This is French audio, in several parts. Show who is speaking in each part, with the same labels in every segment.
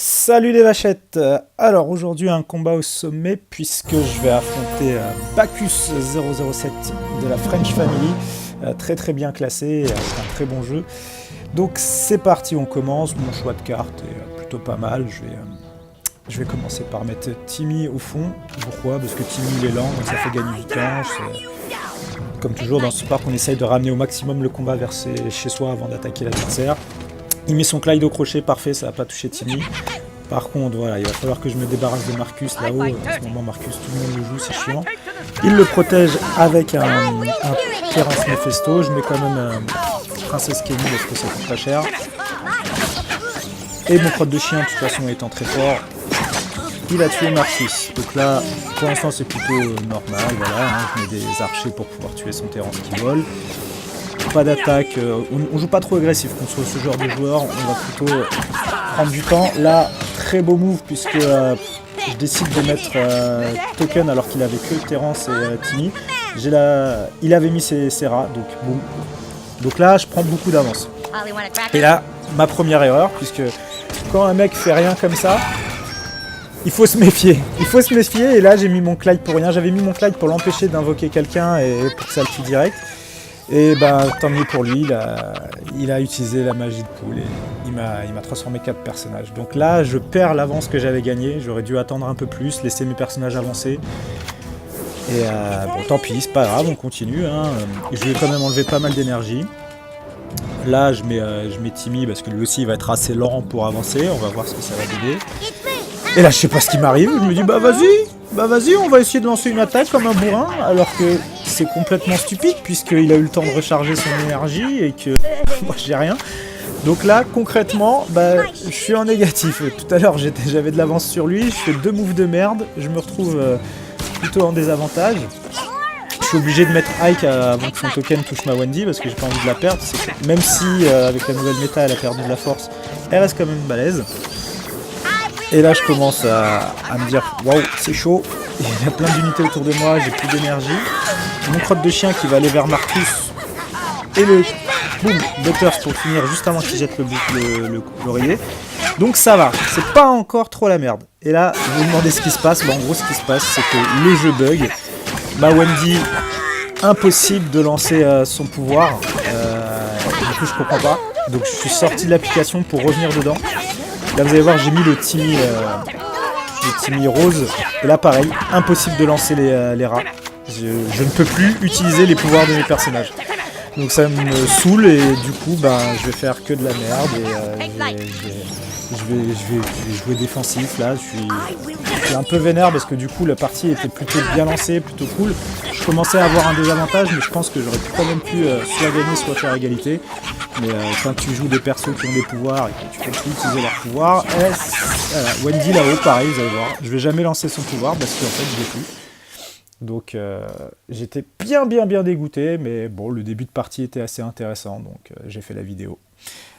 Speaker 1: Salut les vachettes. Alors aujourd'hui un combat au sommet puisque je vais affronter Bacchus 007 de la French Family, très bien classé, avec un très bon jeu. Donc c'est parti, on commence. Mon choix de carte est plutôt pas mal. Je vais commencer par mettre Timmy au fond. Pourquoi? Parce que Timmy il est lent, donc ça fait gagner du temps. Comme toujours dans ce parc, on essaye de ramener au maximum le combat vers chez soi avant d'attaquer l'adversaire. Il met son Clyde au crochet, parfait, ça va pas toucher Timmy. Par contre, voilà, il va falloir que je me débarrasse de Marcus là-haut. En ce moment, Marcus, tout le monde le joue, c'est chiant. Il le protège avec un Terence Mephisto. Je mets quand même Princesse Kenny parce que ça coûte pas cher. Et mon crotte de chien, de toute façon, étant très fort, il a tué Marcus. Donc là, pour l'instant, c'est plutôt normal. Voilà, hein, je mets des archers pour pouvoir tuer son Terence qui vole. Pas d'attaque, on joue pas trop agressif contre ce genre de joueur, on va plutôt prendre du temps. Là, très beau move puisque je décide de mettre Token alors qu'il avait que Terence et Timmy. Il avait mis ses rats, donc boum. Donc là, je prends beaucoup d'avance. Et là, ma première erreur, puisque quand un mec fait rien comme ça, il faut se méfier. Il faut se méfier, et là j'ai mis mon Clyde pour rien. J'avais mis mon Clyde pour l'empêcher d'invoquer quelqu'un et pour que ça le tue direct. Et bah tant mieux pour lui, il a utilisé la magie de poule et il m'a transformé 4 personnages. Donc là, je perds l'avance que j'avais gagnée, j'aurais dû attendre un peu plus, laisser mes personnages avancer. Et bon, tant pis, c'est pas grave, on continue. Hein. Je vais quand même enlever pas mal d'énergie. Là, je mets Timmy parce que lui aussi, il va être assez lent pour avancer. On va voir ce que ça va donner. Et là, je sais pas ce qui m'arrive, je me dis bah vas-y, on va essayer de lancer une attaque comme un bourrin, alors que c'est complètement stupide puisqu'il a eu le temps de recharger son énergie et que moi j'ai rien. Donc là, concrètement, bah, je suis en négatif. Tout à l'heure, j'avais de l'avance sur lui, je fais 2 moves de merde, je me retrouve plutôt en désavantage. Je suis obligé de mettre Ike avant que son token touche ma Wendy parce que j'ai pas envie de la perdre. Même si avec la nouvelle méta elle a perdu de la force, elle reste quand même balèze. Et là je commence à me dire waouh, c'est chaud, il y a plein d'unités autour de moi, j'ai plus d'énergie. Mon crotte de chien qui va aller vers Marcus et le boum, Butters pour finir juste avant qu'il jette l'oreiller. Donc ça va, c'est pas encore trop la merde. Et là, vous me demandez ce qui se passe. Bon, en gros, ce qui se passe, c'est que le jeu bug. Ma Wendy, impossible de lancer son pouvoir. Du coup, je comprends pas. Donc je suis sorti de l'application pour revenir dedans. Là, vous allez voir, j'ai mis le Timmy rose. Et là, pareil, impossible de lancer les rats. Je ne peux plus utiliser les pouvoirs de mes personnages. Donc ça me saoule et du coup, ben, je vais faire que de la merde. Et je vais jouer défensif. Là, je suis un peu vénère parce que du coup, la partie était plutôt bien lancée, plutôt cool. Je commençais à avoir un désavantage, mais je pense que j'aurais quand même pu soit gagner, soit faire égalité. Mais quand tu joues des persos qui ont des pouvoirs et que tu peux plus utiliser leurs pouvoirs, voilà. Wendy là-haut, pareil, vous allez voir. Je vais jamais lancer son pouvoir parce qu'en fait, je l'ai plus. Donc j'étais bien dégoûté, mais bon, le début de partie était assez intéressant, donc j'ai fait la vidéo.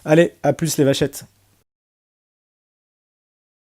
Speaker 1: Allez, à plus les vachettes.